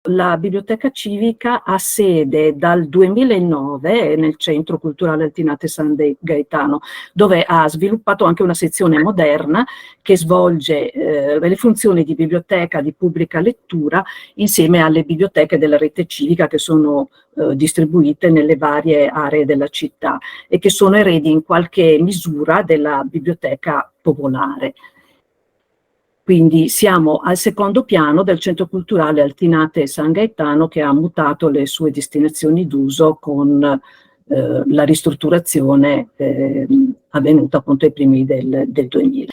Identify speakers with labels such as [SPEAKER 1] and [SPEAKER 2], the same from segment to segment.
[SPEAKER 1] La biblioteca civica ha sede dal 2009 nel Centro Culturale Altinate San Gaetano, dove ha sviluppato anche una sezione moderna che svolge le funzioni di biblioteca di pubblica lettura insieme alle biblioteche della rete civica che sono distribuite nelle varie aree della città e che sono eredi in qualche misura della biblioteca popolare. Quindi siamo al secondo piano del Centro Culturale Altinate San Gaetano, che ha mutato le sue destinazioni d'uso con la ristrutturazione avvenuta appunto ai primi del 2000.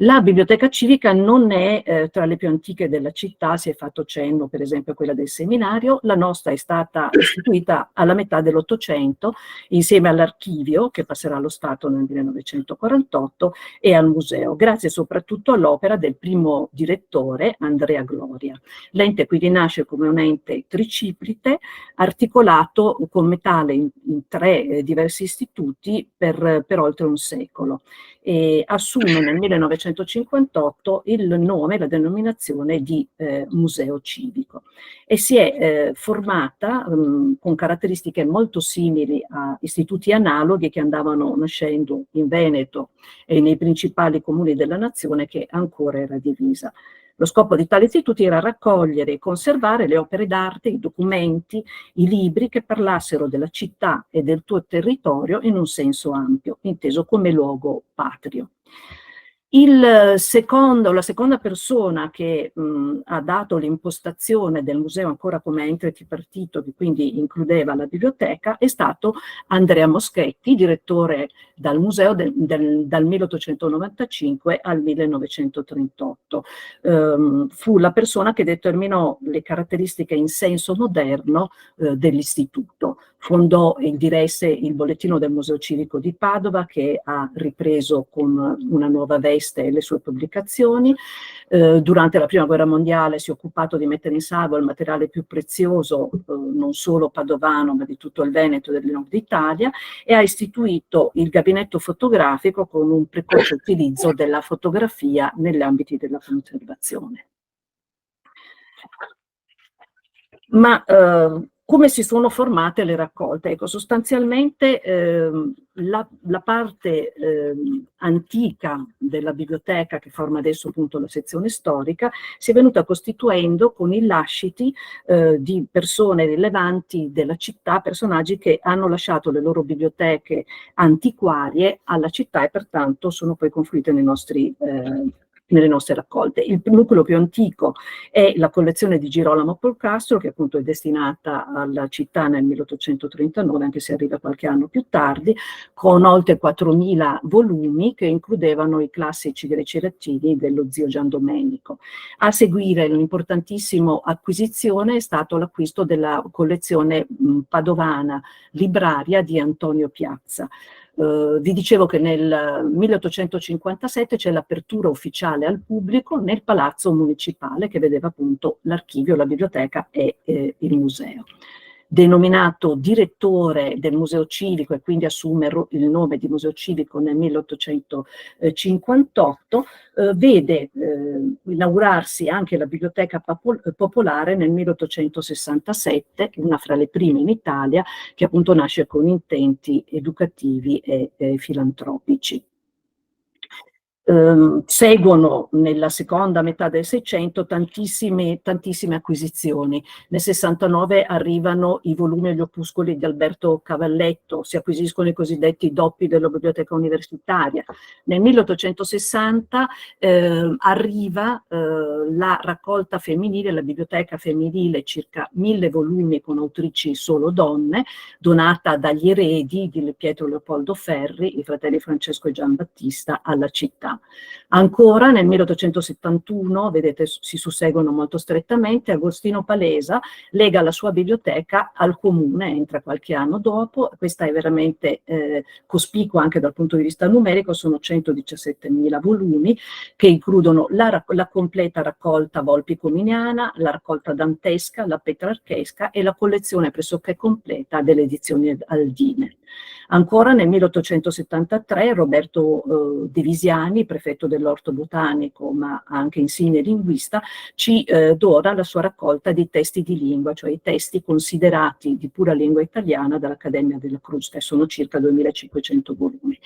[SPEAKER 1] La biblioteca civica non è tra le più antiche della città, si è fatto cenno per esempio a quella del seminario. La nostra è stata istituita alla metà dell'Ottocento insieme all'archivio, che passerà allo Stato nel 1948, e al museo, grazie soprattutto all'opera del primo direttore, Andrea Gloria. L'ente quindi nasce come un ente triciplite, articolato come tale in tre diversi istituti per oltre un secolo. E assume nel 1958 il nome, la denominazione di museo civico, e si è formata con caratteristiche molto simili a istituti analoghi che andavano nascendo in Veneto e nei principali comuni della nazione, che ancora era divisa. Lo scopo di tali istituti era raccogliere e conservare le opere d'arte, i documenti, i libri che parlassero della città e del tuo territorio in un senso ampio, inteso come luogo patrio. La seconda persona che ha dato l'impostazione del museo ancora come ente tripartito, che quindi includeva la biblioteca, è stato Andrea Moschetti, direttore dal museo dal 1895 al 1938. Fu la persona che determinò le caratteristiche in senso moderno dell'istituto. Fondò e diresse il Bollettino del Museo Civico di Padova, che ha ripreso con una nuova veste le sue pubblicazioni. Durante la Prima Guerra Mondiale si è occupato di mettere in salvo il materiale più prezioso, non solo padovano, ma di tutto il Veneto e del Nord Italia, e ha istituito il gabinetto fotografico con un precoce utilizzo della fotografia negli ambiti della conservazione. Ma come si sono formate le raccolte? Ecco, sostanzialmente la parte antica della biblioteca, che forma adesso appunto la sezione storica, si è venuta costituendo con i lasciti di persone rilevanti della città, personaggi che hanno lasciato le loro biblioteche antiquarie alla città e pertanto sono poi confluite nelle nostre raccolte. Il nucleo più antico è la collezione di Girolamo Polcastro, che appunto è destinata alla città nel 1839, anche se arriva qualche anno più tardi, con oltre 4.000 volumi che includevano i classici greci e latini dello zio Gian Domenico. A seguire un'importantissima acquisizione è stato l'acquisto della collezione padovana libraria di Antonio Piazza. Vi dicevo che nel 1857 c'è l'apertura ufficiale al pubblico nel Palazzo Municipale, che vedeva appunto l'archivio, la biblioteca e il museo. Denominato direttore del Museo Civico e quindi assume il nome di Museo Civico nel 1858, vede inaugurarsi anche la Biblioteca Popolare nel 1867, una fra le prime in Italia, che appunto nasce con intenti educativi e filantropici. Seguono nella seconda metà del Seicento tantissime acquisizioni. Nel 69 arrivano i volumi e gli opuscoli di Alberto Cavalletto, si acquisiscono i cosiddetti doppi della biblioteca universitaria. Nel 1860 arriva la raccolta femminile, la biblioteca femminile, circa 1.000 volumi con autrici solo donne, donata dagli eredi di Pietro Leopoldo Ferri, i fratelli Francesco e Giambattista, alla città. Ancora nel 1871, vedete, si susseguono molto strettamente, Agostino Palesa lega la sua biblioteca al comune, entra qualche anno dopo. Questa è veramente cospicua anche dal punto di vista numerico, sono 117.000 volumi che includono la completa raccolta Volpi Cominiana, la raccolta dantesca, la petrarchesca e la collezione pressoché completa delle edizioni Aldine. Ancora nel 1873 Roberto De Visiani, prefetto dell'Orto Botanico, ma anche insigne linguista, ci dona la sua raccolta di testi di lingua, cioè i testi considerati di pura lingua italiana dall'Accademia della Crusca, e sono circa 2500 volumi.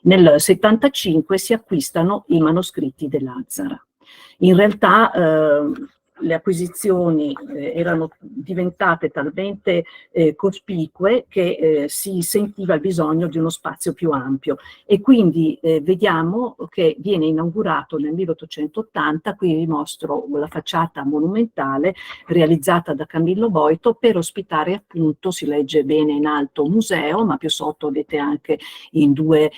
[SPEAKER 1] Nel 75 si acquistano i manoscritti dell'Azzara. In realtà le acquisizioni erano diventate talmente cospicue che si sentiva il bisogno di uno spazio più ampio, e quindi vediamo che viene inaugurato nel 1880, qui vi mostro la facciata monumentale realizzata da Camillo Boito per ospitare, appunto, si legge bene in alto, museo, ma più sotto avete anche in due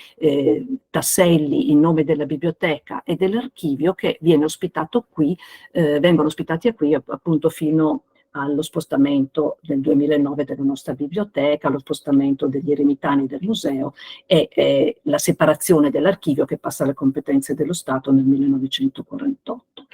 [SPEAKER 1] tasselli il nome della biblioteca e dell'archivio, che viene ospitato qui, vengono ospitati qui appunto fino allo spostamento del 2009 della nostra biblioteca, allo spostamento degli eremitani del museo e la separazione dell'archivio che passa alle competenze dello Stato nel 1948.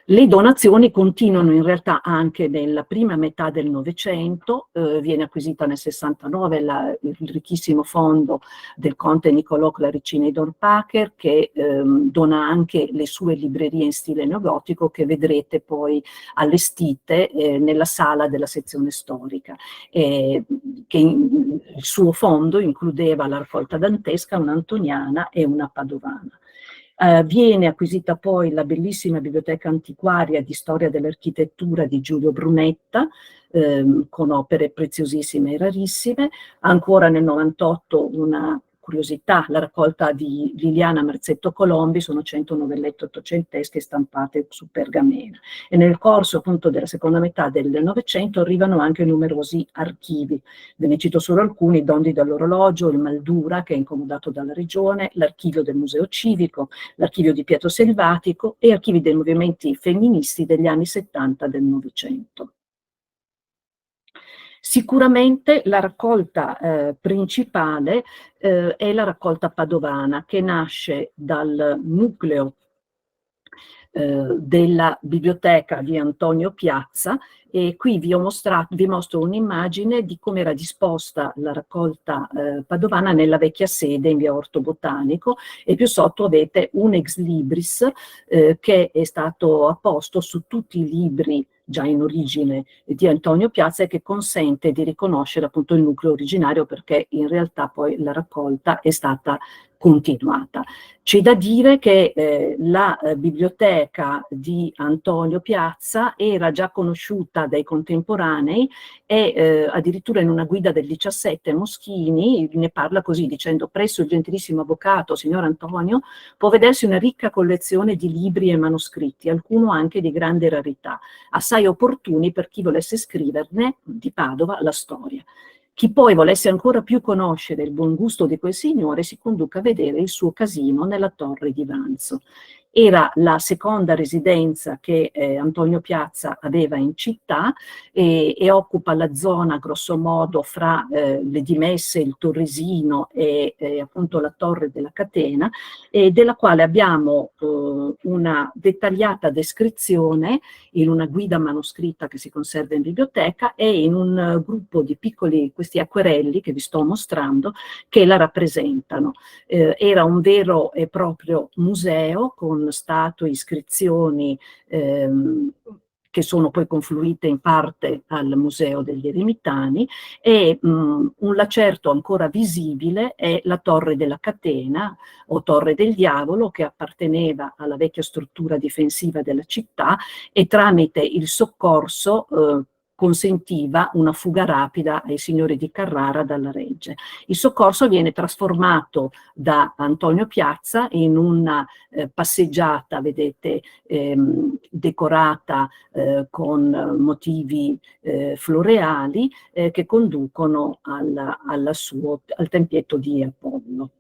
[SPEAKER 1] Le donazioni continuano in realtà anche nella prima metà del Novecento, viene acquisita nel 69 il ricchissimo fondo del conte Niccolò Claricini Dorpacher, che dona anche le sue librerie in stile neogotico, che vedrete poi allestite nella sala della sezione storica, il suo fondo includeva la raccolta dantesca, un'antoniana e una padovana. Viene acquisita poi la bellissima biblioteca antiquaria di storia dell'architettura di Giulio Brunetta, con opere preziosissime e rarissime. Ancora nel 98 una curiosità, la raccolta di Liliana Marzetto Colombi, sono 100 novellette ottocentesche stampate su pergamena. E nel corso appunto della seconda metà del Novecento arrivano anche numerosi archivi. Ve ne cito solo alcuni: Dondi dall'orologio, il Maldura, che è incomodato dalla regione, l'archivio del Museo Civico, l'archivio di Pietro Selvatico e archivi dei movimenti femministi degli anni 70 del Novecento. Sicuramente la raccolta principale è la raccolta padovana, che nasce dal nucleo della biblioteca di Antonio Piazza, e qui vi mostro un'immagine di come era disposta la raccolta padovana nella vecchia sede in via Orto Botanico, e più sotto avete un ex libris che è stato apposto su tutti i libri già in origine di Antonio Piazza, e che consente di riconoscere appunto il nucleo originario, perché in realtà poi la raccolta è stata continuata. C'è da dire che la biblioteca di Antonio Piazza era già conosciuta dai contemporanei, e addirittura in una guida del 17 Moschini ne parla così, dicendo: presso il gentilissimo avvocato signor Antonio può vedersi una ricca collezione di libri e manoscritti, alcuno anche di grande rarità, assai opportuni per chi volesse scriverne di Padova la storia. Chi poi volesse ancora più conoscere il buon gusto di quel signore si conduca a vedere il suo casino nella Torre di Vanzo. Era la seconda residenza che Antonio Piazza aveva in città, e occupa la zona grosso modo fra le Dimesse, il Torresino e appunto la Torre della Catena, della quale abbiamo una dettagliata descrizione in una guida manoscritta che si conserva in biblioteca, e in un gruppo di piccoli, questi acquerelli che vi sto mostrando, che la rappresentano. Era un vero e proprio museo con statue, iscrizioni che sono poi confluite in parte al Museo degli Eremitani, e un lacerto ancora visibile è la Torre della Catena o Torre del Diavolo, che apparteneva alla vecchia struttura difensiva della città, e tramite il soccorso consentiva una fuga rapida ai signori di Carrara dalla Regge. Il soccorso viene trasformato da Antonio Piazza in una passeggiata, vedete, decorata con motivi floreali che conducono al tempietto di Apollo.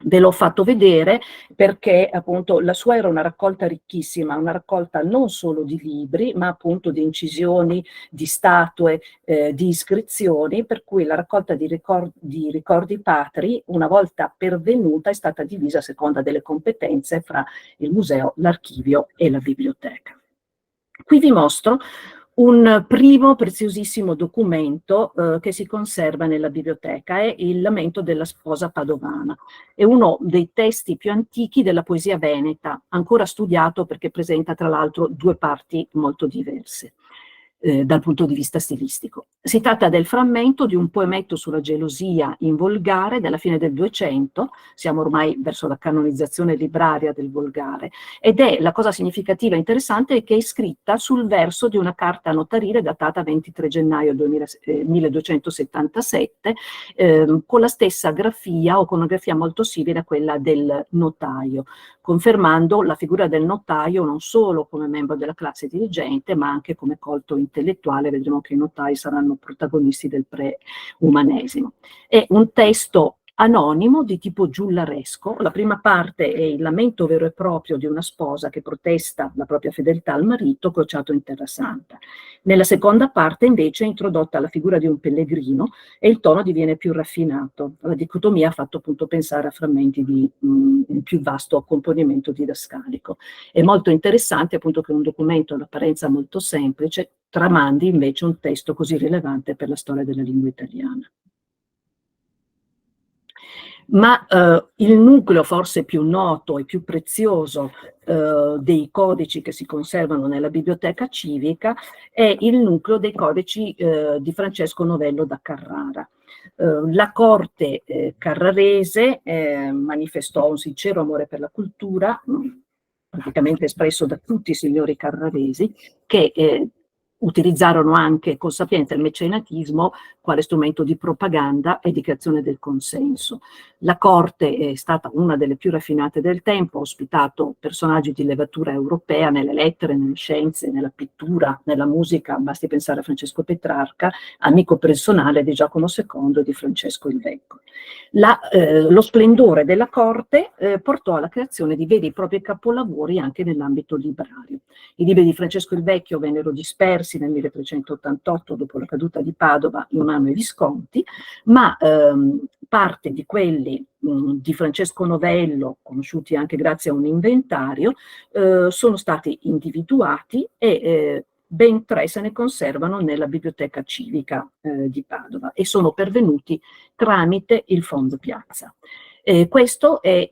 [SPEAKER 1] Ve l'ho fatto vedere perché appunto la sua era una raccolta ricchissima, una raccolta non solo di libri, ma appunto di incisioni, di statue, di iscrizioni, per cui la raccolta di ricordi patri, una volta pervenuta, è stata divisa a seconda delle competenze fra il museo, l'archivio e la biblioteca. Qui vi mostro Un primo preziosissimo documento che si conserva nella biblioteca è il Lamento della sposa padovana. È uno dei testi più antichi della poesia veneta, ancora studiato perché presenta tra l'altro due parti molto diverse dal punto di vista stilistico. Si tratta del frammento di un poemetto sulla gelosia in volgare della fine del 200, siamo ormai verso la canonizzazione libraria del volgare, ed è la cosa significativa e interessante è che è scritta sul verso di una carta notarile datata 23 gennaio 1277 con la stessa grafia o con una grafia molto simile a quella del notaio, confermando la figura del notaio non solo come membro della classe dirigente ma anche come colto intellettuale. Vedremo che i notai saranno protagonisti del pre-umanesimo. È un testo anonimo di tipo giullaresco. La prima parte è il lamento vero e proprio di una sposa che protesta la propria fedeltà al marito crociato in Terra Santa. Nella seconda parte invece è introdotta la figura di un pellegrino e il tono diviene più raffinato. La dicotomia ha fatto appunto pensare a frammenti di un più vasto componimento didascalico. È molto interessante appunto che un documento all'apparenza molto semplice tramandi invece un testo così rilevante per la storia della lingua italiana. Ma il nucleo forse più noto e più prezioso dei codici che si conservano nella biblioteca civica è il nucleo dei codici di Francesco Novello da Carrara. La corte carrarese manifestò un sincero amore per la cultura, praticamente espresso da tutti i signori carraresi, che utilizzarono anche con sapienza il mecenatismo quale strumento di propaganda e di creazione del consenso. La corte è stata una delle più raffinate del tempo, ha ospitato personaggi di levatura europea nelle lettere, nelle scienze, nella pittura, nella musica, basti pensare a Francesco Petrarca, amico personale di Giacomo II e di Francesco il Vecchio. Lo splendore della corte portò alla creazione di veri e propri capolavori anche nell'ambito librario. I libri di Francesco il Vecchio vennero dispersi nel 1388 dopo la caduta di Padova in mano ai Visconti, ma parte di quelli di Francesco Novello, conosciuti anche grazie a un inventario, sono stati individuati e ben 3 se ne conservano nella biblioteca civica di Padova e sono pervenuti tramite il Fondo Piazza. Questo è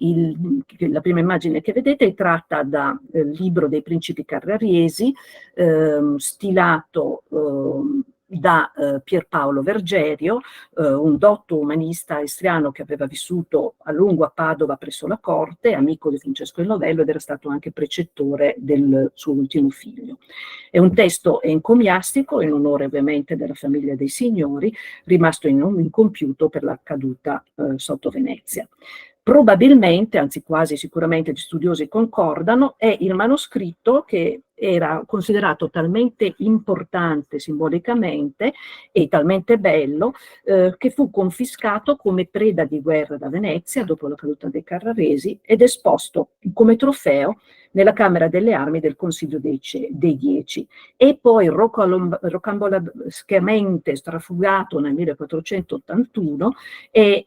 [SPEAKER 1] la prima immagine che vedete, è tratta dal libro dei principi carrariesi, stilato da Pierpaolo Vergerio, un dotto umanista istriano che aveva vissuto a lungo a Padova presso la corte, amico di Francesco il Novello ed era stato anche precettore del suo ultimo figlio. È un testo encomiastico in onore ovviamente della famiglia dei signori, rimasto incompiuto per la caduta sotto Venezia. Probabilmente, anzi quasi sicuramente gli studiosi concordano, è il manoscritto che era considerato talmente importante simbolicamente e talmente bello che fu confiscato come preda di guerra da Venezia dopo la caduta dei Carraresi ed esposto come trofeo nella Camera delle Armi del Consiglio dei 10 e poi rocambolescamente strafugato nel 1481 è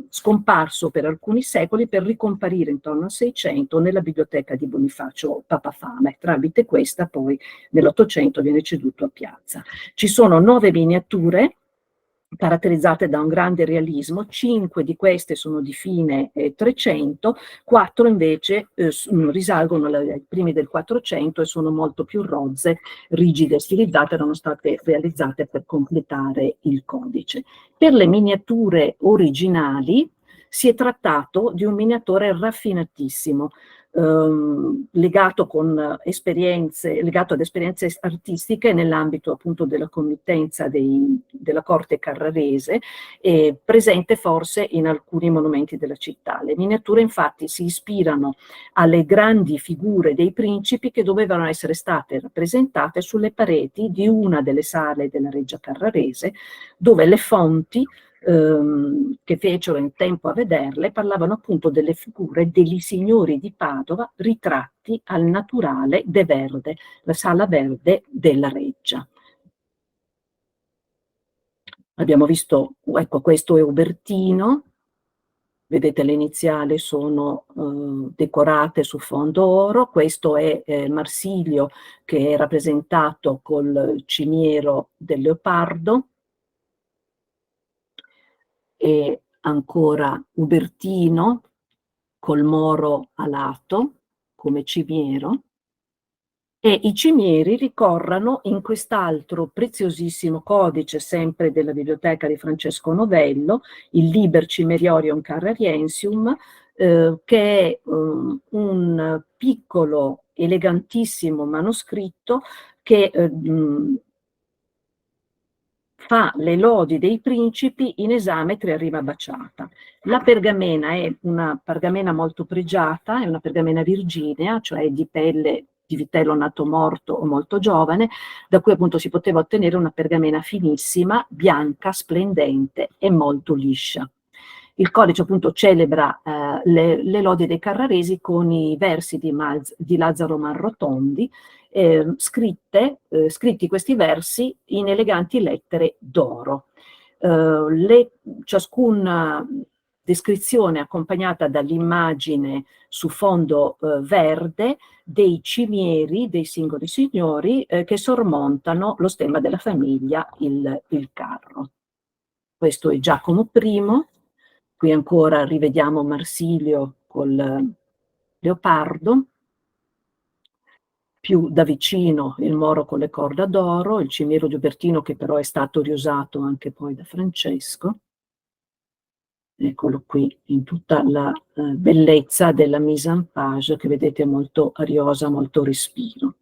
[SPEAKER 1] scomparso per alcuni secoli per ricomparire intorno al 600 nella biblioteca di Bonifacio Papafame. Tramite questa poi nell'800 viene ceduto a Piazza. Ci sono 9 miniature caratterizzate da un grande realismo, 5 di queste sono di fine 300, 4 invece risalgono ai primi del 400 e sono molto più rozze, rigide e stilizzate, erano state realizzate per completare il codice. Per le miniature originali si è trattato di un miniatore raffinatissimo, legato ad esperienze artistiche nell'ambito appunto della committenza della corte carrarese, presente forse in alcuni monumenti della città. Le miniature infatti si ispirano alle grandi figure dei principi che dovevano essere state rappresentate sulle pareti di una delle sale della Reggia Carrarese, dove le fonti che fecero in tempo a vederle parlavano appunto delle figure degli signori di Padova ritratti al naturale de Verde, la sala verde della Reggia. Abbiamo visto, ecco, questo è Ubertino, vedete le iniziali sono decorate su fondo oro. Questo è Marsilio, che è rappresentato col cimiero del leopardo, e ancora Ubertino col moro alato come cimiero, e i cimieri ricorrano in quest'altro preziosissimo codice, sempre della biblioteca di Francesco Novello, il Liber Cimeriorium Carrariensium, che è un piccolo, elegantissimo manoscritto che fa le lodi dei principi in esametri a rima baciata. La pergamena è una pergamena molto pregiata, è una pergamena virginea, cioè di pelle di vitello nato morto o molto giovane, da cui appunto si poteva ottenere una pergamena finissima, bianca, splendente e molto liscia. Il codice appunto celebra le lodi dei Carraresi con i versi di Lazzaro Manrotondi, scritti questi versi in eleganti lettere d'oro. Ciascuna descrizione accompagnata dall'immagine su fondo verde dei cimieri dei singoli signori che sormontano lo stemma della famiglia, il carro. Questo è Giacomo I. Qui ancora rivediamo Marsilio col leopardo, più da vicino il moro con le corda d'oro, il cimiero di Ubertino, che però è stato riusato anche poi da Francesco. Eccolo qui in tutta la bellezza della mise en page, che vedete molto ariosa, molto respiro.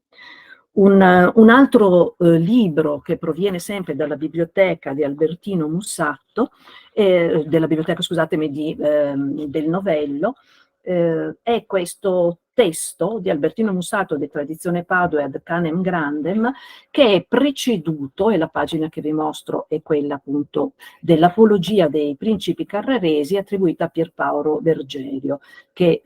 [SPEAKER 1] Un altro libro che proviene sempre dalla biblioteca di Albertino Mussato, della biblioteca, scusatemi, del Novello, è questo testo di Albertino Mussato di Tradizione Padua ad Canem Grandem, che è preceduto, e la pagina che vi mostro è quella appunto dell'Apologia dei Principi Carraresi, attribuita a Pierpaolo Vergerio, che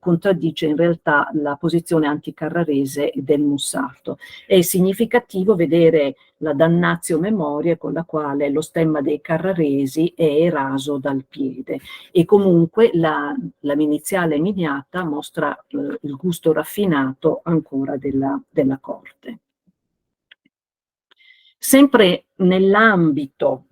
[SPEAKER 1] contraddice in realtà la posizione anticarrarese del Mussato. È significativo vedere la damnatio memoriae con la quale lo stemma dei Carraresi è eraso dal piede, e comunque la miniziale miniata mostra il gusto raffinato ancora della corte. Sempre nell'ambito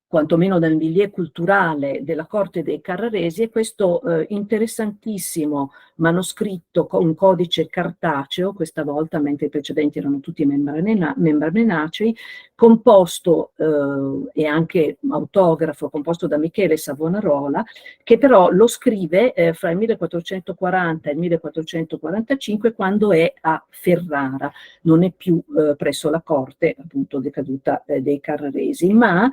[SPEAKER 1] quantomeno del milieu culturale della corte dei Carraresi, è questo interessantissimo manoscritto con un codice cartaceo, questa volta, mentre i precedenti erano tutti membranacei, composto e anche autografo, composto da Michele Savonarola, che però lo scrive fra il 1440 e il 1445, quando è a Ferrara, non è più presso la corte appunto decaduta dei Carraresi, ma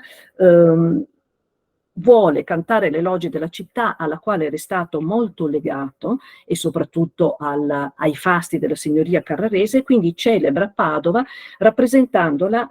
[SPEAKER 1] vuole cantare le lodi della città alla quale era stato molto legato, e soprattutto ai fasti della signoria carrarese, quindi celebra Padova rappresentandola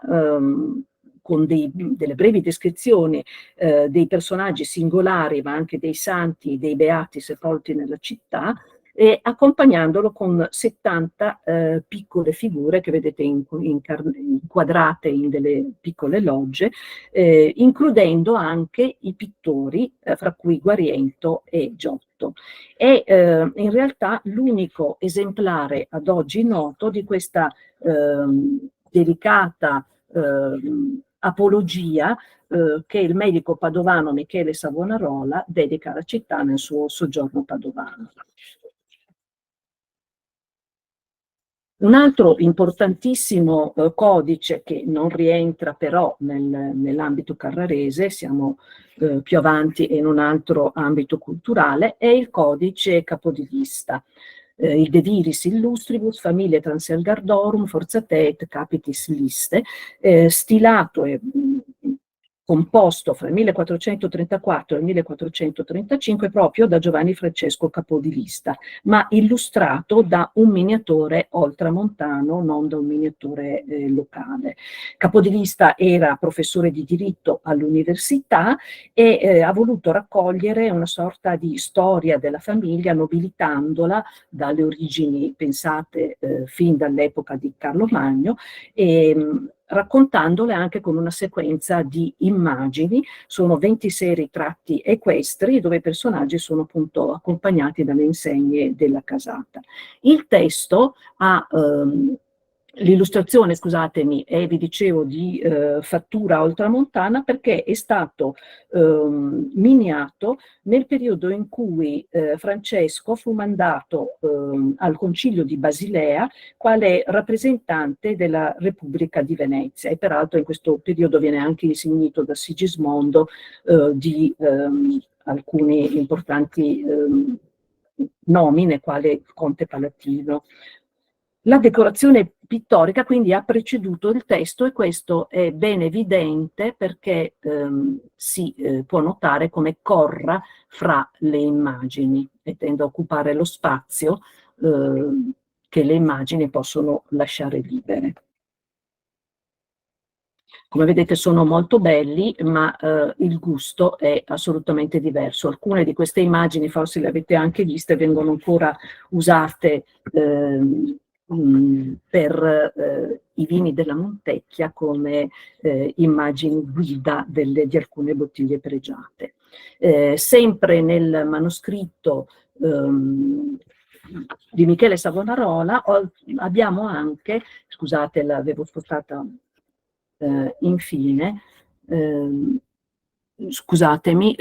[SPEAKER 1] con delle brevi descrizioni dei personaggi singolari, ma anche dei santi, dei beati sepolti nella città, e accompagnandolo con 70 piccole figure che vedete inquadrate in delle piccole logge, includendo anche i pittori, fra cui Guariento e Giotto. È in realtà l'unico esemplare ad oggi noto di questa delicata apologia che il medico padovano Michele Savonarola dedica alla città nel suo soggiorno padovano. Un altro importantissimo codice, che non rientra però nell'ambito carrarese, siamo più avanti in un altro ambito culturale, è il codice Capodilista. Il De Viris Illustribus, Familiae Transelgardorum, Forzae et Capitis Liste, stilato e composto fra il 1434 e il 1435 proprio da Giovanni Francesco Capodilista, ma illustrato da un miniatore oltramontano, non da un miniatore locale. Capodilista era professore di diritto all'università e ha voluto raccogliere una sorta di storia della famiglia, nobilitandola dalle origini pensate fin dall'epoca di Carlo Magno, e raccontandole anche con una sequenza di immagini. Sono 26 ritratti equestri dove i personaggi sono appunto accompagnati dalle insegne della casata. Il testo ha l'illustrazione, scusatemi, è, vi dicevo, di fattura oltramontana perché è stato miniato nel periodo in cui Francesco fu mandato al Concilio di Basilea quale rappresentante della Repubblica di Venezia, e peraltro in questo periodo viene anche insignito da Sigismondo di alcuni importanti nomine, quale il Conte Palatino. La decorazione pittorica quindi ha preceduto il testo, e questo è ben evidente perché si può notare come corra fra le immagini e tende a occupare lo spazio che le immagini possono lasciare libere. Come vedete sono molto belli, ma il gusto è assolutamente diverso. Alcune di queste immagini, forse le avete anche viste, vengono ancora usate per i vini della Montecchia come immagini guida di alcune bottiglie pregiate. Sempre nel manoscritto di Michele Savonarola abbiamo anche, scusate, l'avevo spostata infine, scusatemi,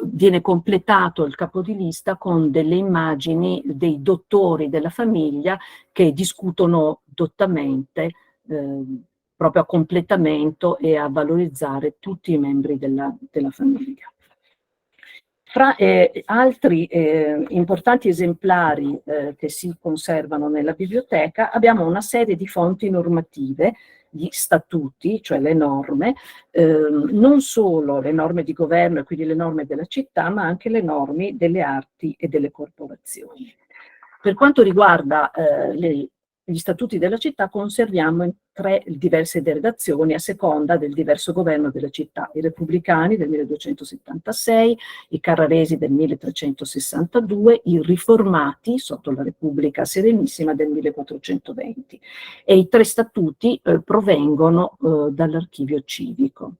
[SPEAKER 1] viene completato il capo di lista con delle immagini dei dottori della famiglia che discutono dottamente proprio a completamento e a valorizzare tutti i membri della famiglia. Fra altri importanti esemplari che si conservano nella biblioteca abbiamo una serie di fonti normative, gli statuti, cioè le norme, non solo le norme di governo e quindi le norme della città, ma anche le norme delle arti e delle corporazioni. Per quanto riguarda gli statuti della città, conserviamo in 3 diverse redazioni a seconda del diverso governo della città: i repubblicani del 1276, i carraresi del 1362, i riformati sotto la Repubblica Serenissima del 1420, e i 3 statuti provengono dall'archivio civico.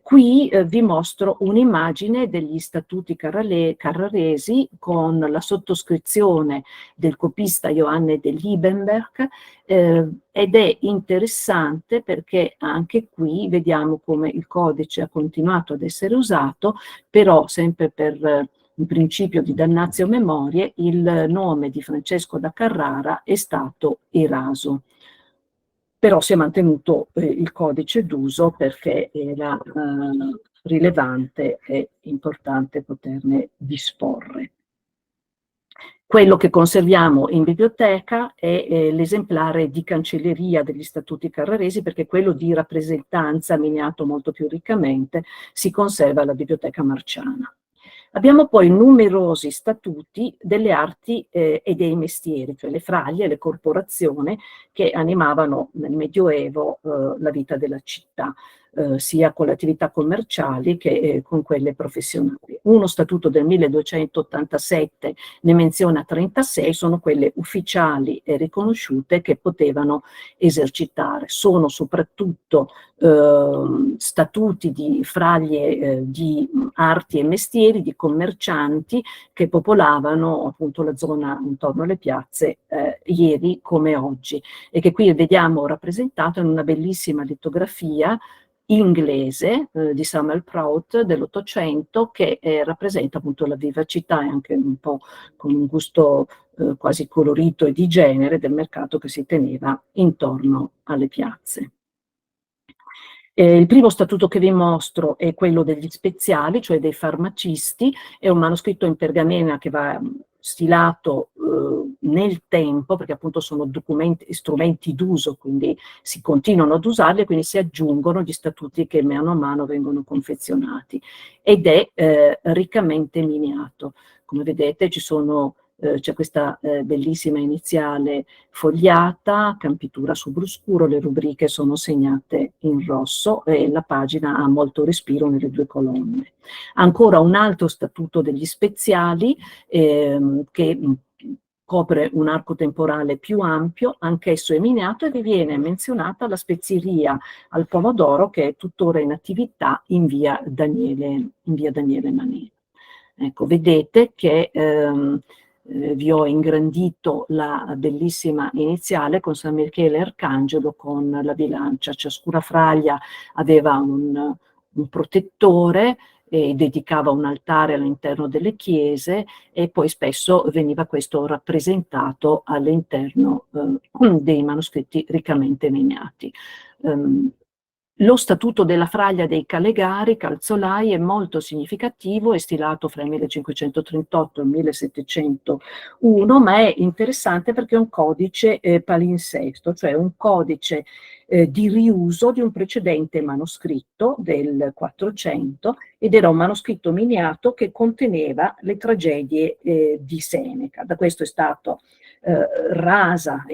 [SPEAKER 1] Qui vi mostro un'immagine degli statuti carraresi con la sottoscrizione del copista Johanne de Liebenberg, ed è interessante perché anche qui vediamo come il codice ha continuato ad essere usato, però sempre per il principio di damnatio memorie il nome di Francesco da Carrara è stato eraso. Però si è mantenuto il codice d'uso perché era rilevante e importante poterne disporre. Quello che conserviamo in biblioteca è l'esemplare di cancelleria degli statuti carraresi, perché quello di rappresentanza, miniato molto più riccamente, si conserva alla Biblioteca Marciana. Abbiamo poi numerosi statuti delle arti e dei mestieri, cioè le fraglie e le corporazioni che animavano nel Medioevo la vita della città, sia con le attività commerciali che con quelle professionali. Uno statuto del 1287 ne menziona 36, sono quelle ufficiali e riconosciute che potevano esercitare. Sono soprattutto statuti di fraglie di arti e mestieri, di commercianti che popolavano appunto la zona intorno alle piazze ieri come oggi, e che qui vediamo rappresentato in una bellissima litografia inglese di Samuel Prout dell'Ottocento, che rappresenta appunto la vivacità e anche un po' con un gusto quasi colorito e di genere del mercato che si teneva intorno alle piazze. Il primo statuto che vi mostro è quello degli speziali, cioè dei farmacisti. È un manoscritto in pergamena che va stilato nel tempo, perché appunto sono strumenti d'uso, quindi si continuano ad usarli e quindi si aggiungono gli statuti che mano a mano vengono confezionati, ed è riccamente miniato. Come vedete c'è questa bellissima iniziale fogliata, campitura su blu scuro, le rubriche sono segnate in rosso e la pagina ha molto respiro nelle 2 colonne. Ancora un altro statuto degli speziali che copre un arco temporale più ampio, anch'esso è miniato, e vi viene menzionata la spezieria al pomodoro che è tuttora in attività in via Daniele Manini. Ecco, vedete che vi ho ingrandito la bellissima iniziale con San Michele Arcangelo con la bilancia. Ciascuna fraglia aveva un protettore e dedicava un altare all'interno delle chiese, e poi spesso veniva questo rappresentato all'interno dei manoscritti riccamente miniati. Lo statuto della fraglia dei Calegari, calzolai, è molto significativo, è stilato fra il 1538 e il 1701, ma è interessante perché è un codice palinsesto, cioè un codice di riuso di un precedente manoscritto del 400, ed era un manoscritto miniato che conteneva le tragedie di Seneca. Da questo è stato rasa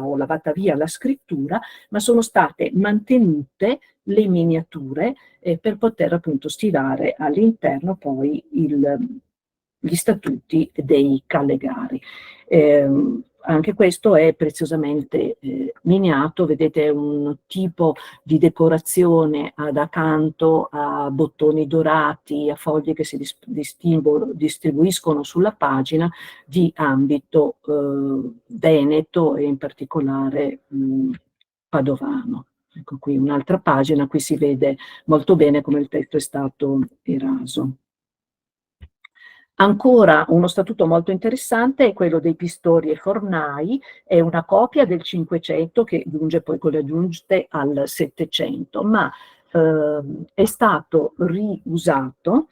[SPEAKER 1] o lavata via la scrittura, ma sono state mantenute le miniature per poter appunto stilare all'interno poi gli statuti dei Calegari. Anche questo è preziosamente miniato, vedete un tipo di decorazione ad accanto a bottoni dorati, a foglie che si distribuiscono sulla pagina di ambito veneto e in particolare padovano. Ecco qui un'altra pagina, qui si vede molto bene come il testo è stato eraso. Ancora uno statuto molto interessante è quello dei Pistori e Fornai, è una copia del 500 che giunge poi con le aggiunte al 700, ma è stato riusato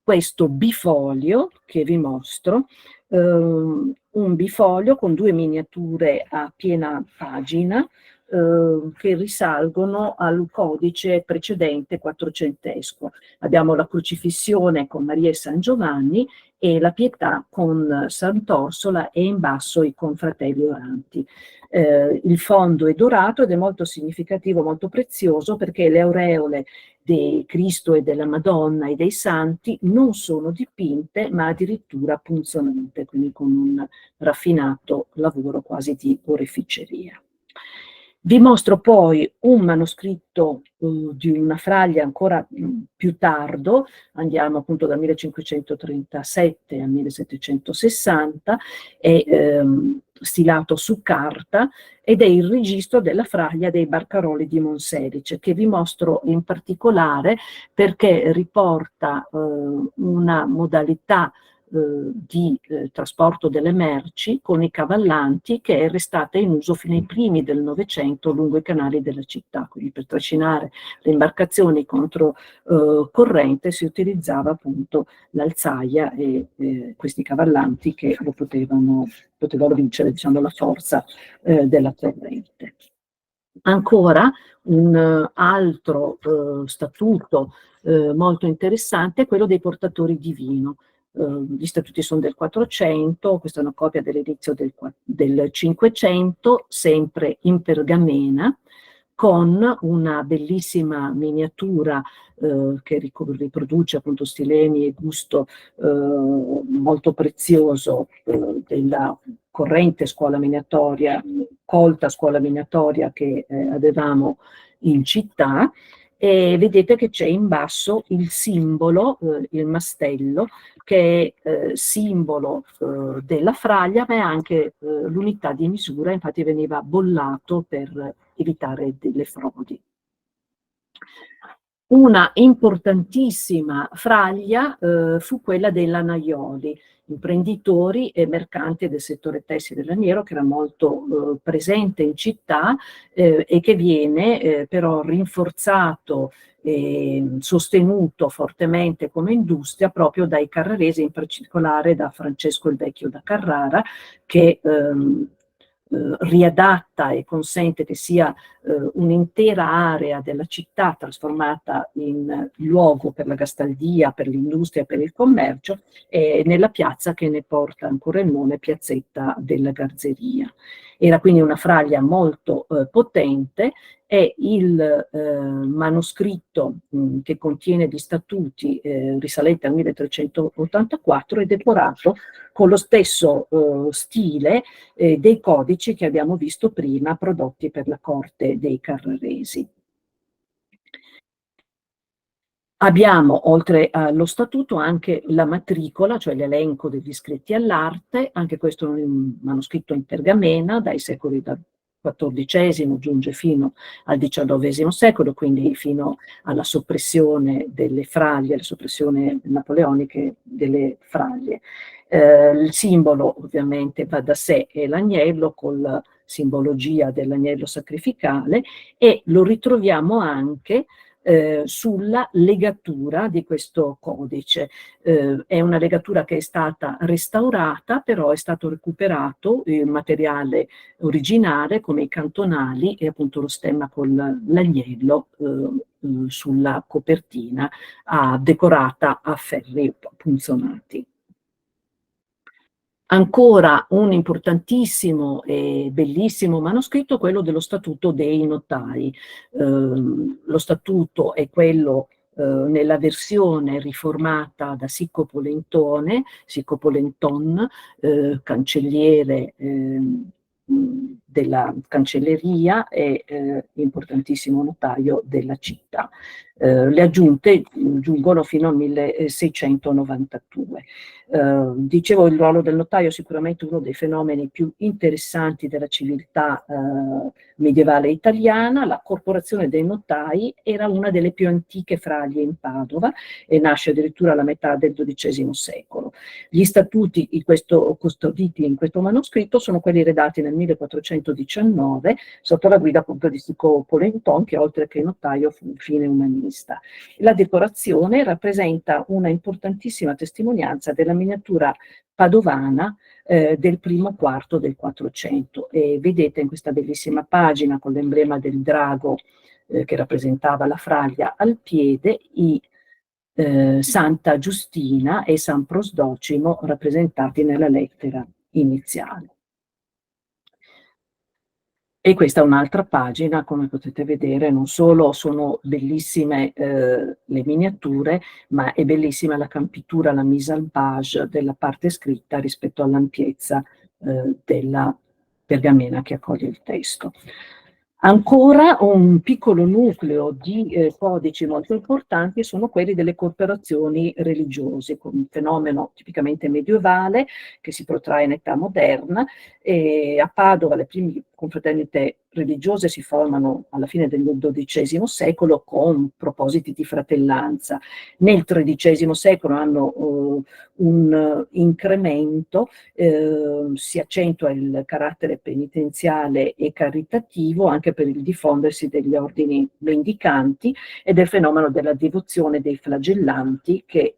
[SPEAKER 1] questo bifolio che vi mostro, un bifolio con 2 miniature a piena pagina che risalgono al codice precedente quattrocentesco. Abbiamo la crocifissione con Maria e San Giovanni e la Pietà con Sant'Orsola, e in basso i confratelli oranti. Il fondo è dorato ed è molto significativo, molto prezioso, perché le aureole di Cristo e della Madonna e dei Santi non sono dipinte, ma addirittura punzonate, quindi con un raffinato lavoro quasi di oreficeria. Vi mostro poi un manoscritto di una fraglia ancora più tardo, andiamo appunto dal 1537 al 1760, è stilato su carta ed è il registro della fraglia dei Barcaroli di Monselice, che vi mostro in particolare perché riporta una modalità di trasporto delle merci con i cavallanti che è restata in uso fino ai primi del Novecento lungo i canali della città, quindi per trascinare le imbarcazioni contro corrente si utilizzava appunto l'alzaia e questi cavallanti che potevano vincere, diciamo, la forza della corrente. Ancora un altro statuto molto interessante è quello dei portatori di vino. Gli statuti sono del 400, questa è una copia dell'inizio del 500, sempre in pergamena, con una bellissima miniatura che riproduce appunto stilemi e gusto molto prezioso della corrente scuola miniatoria, colta scuola miniatoria che avevamo in città, e vedete che c'è in basso il simbolo, il mastello, che è simbolo della fraglia, ma è anche l'unità di misura, infatti veniva bollato per evitare delle frodi. Una importantissima fraglia fu quella dell'Anaioli, imprenditori e mercanti del settore tessile e laniero, che era molto presente in città e che viene però rinforzato e sostenuto fortemente come industria proprio dai carraresi, in particolare da Francesco il Vecchio da Carrara, che riadatta e consente che sia un'intera area della città trasformata in luogo per la gastaldia, per l'industria, per il commercio, nella piazza che ne porta ancora il nome, Piazzetta della Garzeria. Era quindi una fraglia molto potente, e il manoscritto che contiene gli statuti risalente al 1384 è decorato con lo stesso stile dei codici che abbiamo visto prima prodotti per la corte dei Carraresi. Abbiamo, oltre allo statuto, anche la matricola, cioè l'elenco degli iscritti all'arte, anche questo è un manoscritto in pergamena dai secoli dal XIV, giunge fino al XIX secolo, quindi fino alla soppressione delle fraglie, la soppressione napoleoniche delle fraglie. Il simbolo ovviamente va da sé, è l'agnello con la simbologia dell'agnello sacrificale, e lo ritroviamo anche sulla legatura di questo codice. È una legatura che è stata restaurata, però è stato recuperato il materiale originale come i cantonali e appunto lo stemma con l'agnello sulla copertina decorata a ferri punzonati. Ancora un importantissimo e bellissimo manoscritto, quello dello Statuto dei Notai. Lo statuto è quello nella versione riformata da Sicco Polenton, cancelliere della cancelleria e importantissimo notaio della città. Le aggiunte giungono fino al 1692. Dicevo, il ruolo del notaio è sicuramente uno dei fenomeni più interessanti della civiltà medievale italiana. La corporazione dei notai era una delle più antiche fraglie in Padova e nasce addirittura alla metà del XII secolo. Gli statuti custoditi in questo manoscritto sono quelli redatti nel 1419 sotto la guida appunto di Sicco Polenton, che oltre che notaio fu infine umanista. La decorazione rappresenta una importantissima testimonianza della miniatura padovana del primo quarto del 400, e vedete in questa bellissima pagina con l'emblema del drago che rappresentava la fraglia al piede i Santa Giustina e San Prosdocimo rappresentati nella lettera iniziale. E questa è un'altra pagina, come potete vedere, non solo sono bellissime le miniature, ma è bellissima la campitura, la mise en page della parte scritta rispetto all'ampiezza della pergamena che accoglie il testo. Ancora un piccolo nucleo di codici molto importanti sono quelli delle corporazioni religiose, con un fenomeno tipicamente medievale che si protrae in età moderna. E a Padova le prime confraternite religiose si formano alla fine del XII secolo con propositi di fratellanza. Nel XIII secolo hanno un incremento, si accentua il carattere penitenziale e caritativo anche per il diffondersi degli ordini mendicanti e del fenomeno della devozione dei flagellanti che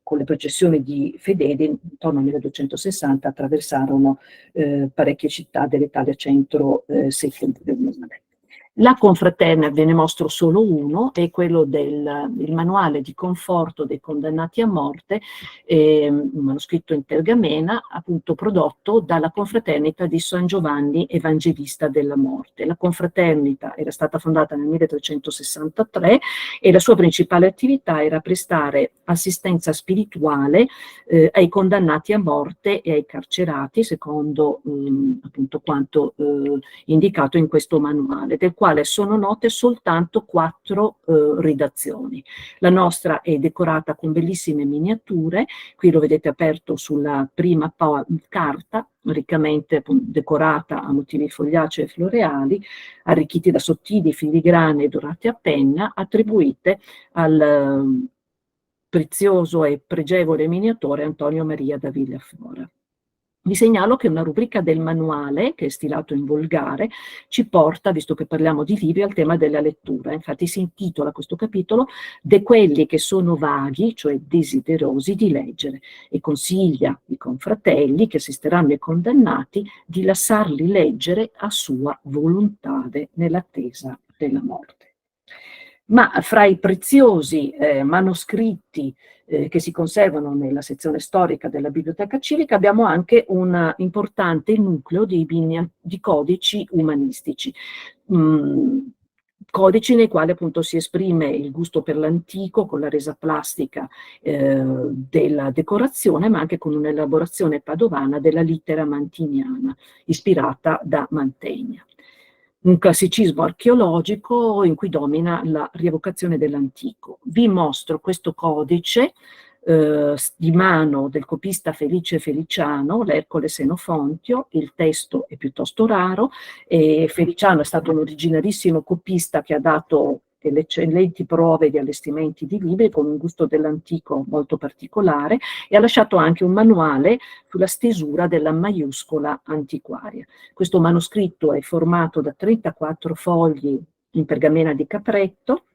[SPEAKER 1] con le processioni di fedeli intorno al 1260 attraversarono parecchie città dell'Italia centro-settentrionale. La confraternita, ve ne mostro solo uno, è quello del manuale di conforto dei condannati a morte, un manoscritto in pergamena, appunto prodotto dalla confraternita di San Giovanni Evangelista della Morte. La confraternita era stata fondata nel 1363 e la sua principale attività era prestare assistenza spirituale ai condannati a morte e ai carcerati, secondo appunto quanto indicato in questo manuale, del quale sono note soltanto 4 redazioni. La nostra è decorata con bellissime miniature, qui lo vedete aperto sulla prima carta, riccamente decorata a motivi fogliacei e floreali, arricchiti da sottili filigrane dorate a penna, attribuite al prezioso e pregevole miniatore Antonio Maria da Villaflora. Vi segnalo che una rubrica del manuale, che è stilato in volgare, ci porta, visto che parliamo di libri, al tema della lettura. Infatti si intitola questo capitolo «De quelli che sono vaghi, cioè desiderosi di leggere», e consiglia i confratelli che assisteranno ai condannati di lasciarli leggere a sua volontà nell'attesa della morte. Ma fra i preziosi manoscritti che si conservano nella sezione storica della Biblioteca Civica abbiamo anche un importante nucleo di codici umanistici. Codici nei quali appunto si esprime il gusto per l'antico con la resa plastica della decorazione, ma anche con un'elaborazione padovana della littera mantiniana, ispirata da Mantegna. Un classicismo archeologico in cui domina la rievocazione dell'antico. Vi mostro questo codice di mano del copista Felice Feliciano, l'Ercole Senofontio. Il testo è piuttosto raro e Feliciano è stato un originarissimo copista che ha dato delle eccellenti prove di allestimenti di libri con un gusto dell'antico molto particolare e ha lasciato anche un manuale sulla stesura della maiuscola antiquaria. Questo manoscritto è formato da 34 fogli in pergamena di capretto,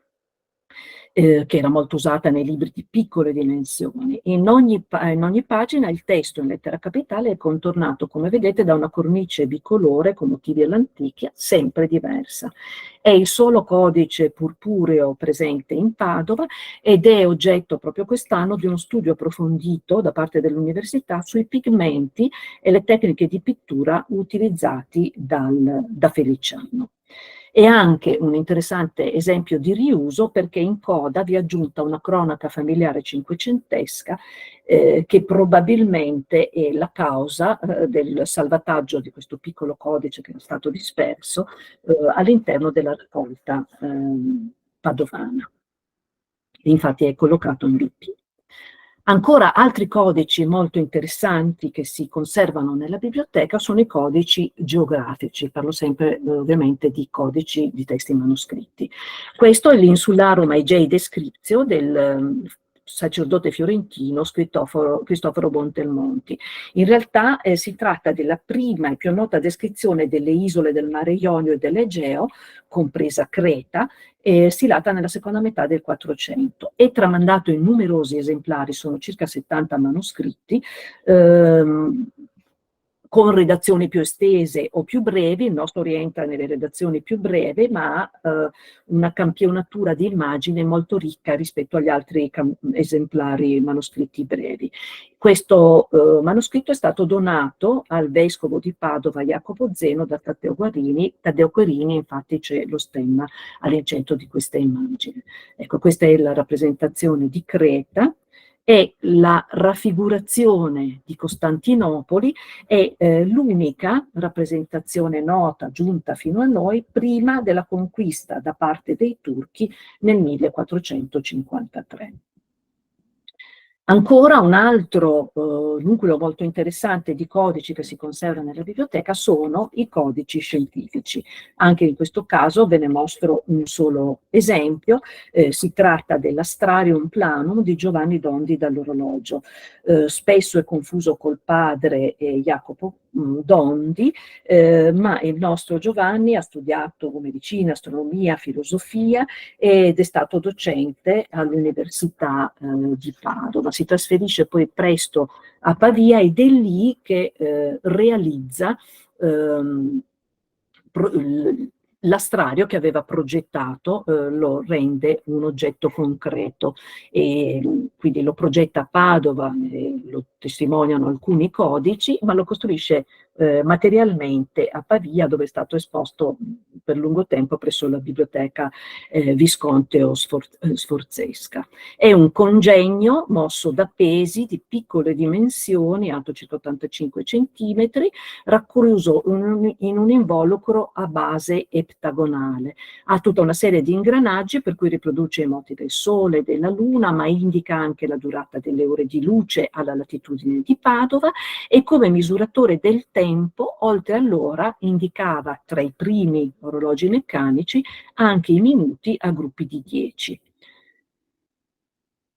[SPEAKER 1] che era molto usata nei libri di piccole dimensioni. In ogni pagina il testo in lettera capitale è contornato, come vedete, da una cornice bicolore con motivi all'antichia, sempre diversa. È il solo codice purpureo presente in Padova ed è oggetto proprio quest'anno di uno studio approfondito da parte dell'università sui pigmenti e le tecniche di pittura utilizzati da Feliciano. È anche un interessante esempio di riuso perché in coda vi è aggiunta una cronaca familiare cinquecentesca che probabilmente è la causa del salvataggio di questo piccolo codice che è stato disperso all'interno della raccolta padovana. Infatti è collocato in BP. Ancora altri codici molto interessanti che si conservano nella biblioteca sono i codici geografici, parlo sempre ovviamente di codici di testi manoscritti. Questo è l'Insularum Aegei Descriptio del sacerdote fiorentino Cristoforo Bontelmonti. In realtà si tratta della prima e più nota descrizione delle isole del Mare Ionio e dell'Egeo, compresa Creta, stilata nella seconda metà del 400 e tramandato in numerosi esemplari, sono circa 70 manoscritti, con redazioni più estese o più brevi. Il nostro rientra nelle redazioni più brevi, ma ha una campionatura di immagine molto ricca rispetto agli altri esemplari manoscritti brevi. Questo manoscritto è stato donato al vescovo di Padova Jacopo Zeno da Taddeo Querini, infatti c'è lo stemma all'incentro di questa immagine. Ecco, questa è la rappresentazione di Creta. E la raffigurazione di Costantinopoli è l'unica rappresentazione nota giunta fino a noi prima della conquista da parte dei turchi nel 1453. Ancora un altro nucleo molto interessante di codici che si conserva nella biblioteca sono i codici scientifici. Anche in questo caso ve ne mostro un solo esempio. Si tratta dell'Astrarium Planum di Giovanni Dondi dall'orologio. Spesso è confuso col padre Jacopo Dondi, ma il nostro Giovanni ha studiato medicina, astronomia, filosofia ed è stato docente all'Università di Padova. Si trasferisce poi presto a Pavia ed è lì che realizza l'astrario che aveva progettato, lo rende un oggetto concreto e quindi lo progetta a Padova, lo testimoniano alcuni codici, ma lo costruisce materialmente a Pavia, dove è stato esposto per lungo tempo presso la biblioteca Visconteo Sforzesca. È un congegno mosso da pesi di piccole dimensioni, alto circa 85 centimetri, racchiuso in un involucro a base eptagonale. Ha tutta una serie di ingranaggi per cui riproduce i moti del Sole e della Luna, ma indica anche la durata delle ore di luce alla latitudine di Padova e come misuratore del tempo, oltre all'ora, indicava tra i primi orologi meccanici anche i minuti a gruppi di 10.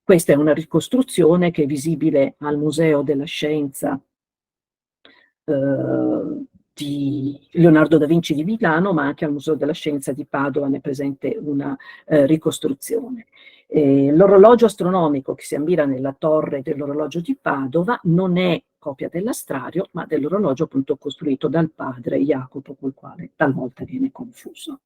[SPEAKER 1] Questa è una ricostruzione che è visibile al Museo della Scienza di Leonardo da Vinci di Milano, ma anche al Museo della Scienza di Padova ne è presente una ricostruzione. L'orologio astronomico che si ammira nella torre dell'orologio di Padova non è copia dell'astrario, ma dell'orologio appunto costruito dal padre Jacopo, col quale talvolta viene confuso.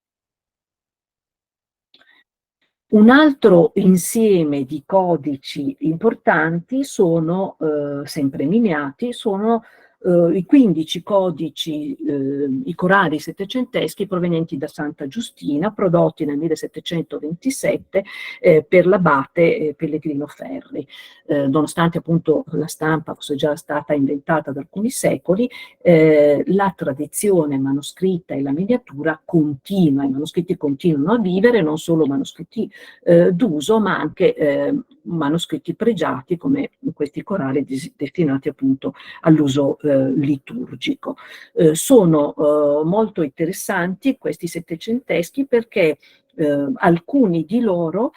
[SPEAKER 1] Un altro insieme di codici importanti sono, sempre miniati, sono i 15 codici, i corali settecenteschi provenienti da Santa Giustina, prodotti nel 1727 per l'abate Pellegrino Ferri. Nonostante appunto la stampa fosse già stata inventata da alcuni secoli, la tradizione manoscritta e la miniatura continua, i manoscritti continuano a vivere, non solo manoscritti d'uso, ma anche manoscritti pregiati come questi corali destinati appunto all'uso liturgico. Sono molto interessanti questi settecenteschi perché alcuni di loro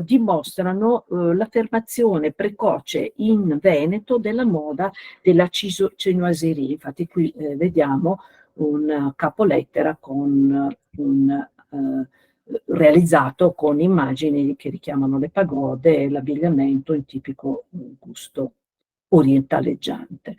[SPEAKER 1] dimostrano l'affermazione precoce in Veneto della moda della chinoiserie. Infatti qui vediamo un capolettera con un realizzato con immagini che richiamano le pagode e l'abbigliamento in tipico gusto orientaleggiante.